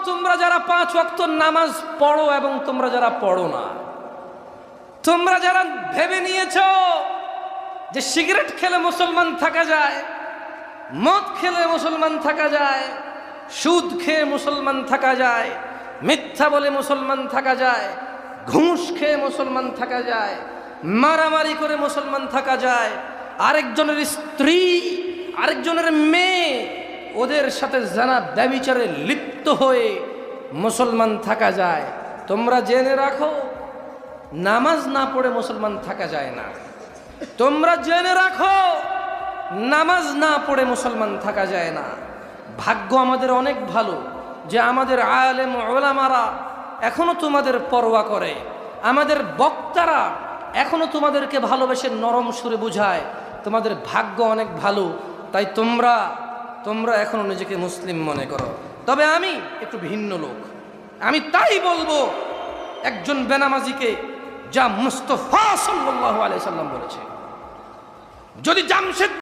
তোমরা যারা 5 ওয়াক্ত নামাজ পড়ো এবং তোমরা যারা পড়ো না, তোমরা যারা ভেবে নিয়েছো যে সিগারেট খেলে মুসলমান থাকা যায়, মদ খেলে মুসলমান থাকা যায়, সুদ খেয়ে মুসলমান থাকা যায়, মিথ্যা বলে মুসলমান থাকা যায়, ঘুষ খেয়ে মুসলমান থাকা যায়, মারামারি করে মুসলমান থাকা যায়, আরেকজনের স্ত্রী আরেকজনের মেয়ে ওদের সাথে জানা ব্যভিচারে লিপ্ত হয়ে মুসলমান থাকা যায়। তোমরা জেনে রাখো, নামাজ না পড়ে মুসলমান থাকা যায় না। তোমরা জেনে রাখো, নামাজ না পড়ে মুসলমান থাকা যায় না। ভাগ্য আমাদের অনেক ভালো যে আমাদের আলেম ওলামারা এখনো তোমাদের পরোয়া করে, আমাদের বক্তারা এখনো তোমাদেরকে ভালোবেসে নরম সুরে বুঝায়। তোমাদের ভাগ্য অনেক ভালো, তাই তোমরা এখনো নিজেকে মুসলিম মনে করো। তবে আমি একটু ভিন্ন লোক, আমি তাই বলবো একজন বেনামাজিকে যা মুস্তাফা সাল্লাল্লাহু আলাইহি সাল্লাম বলেছে। যদি জামশেদ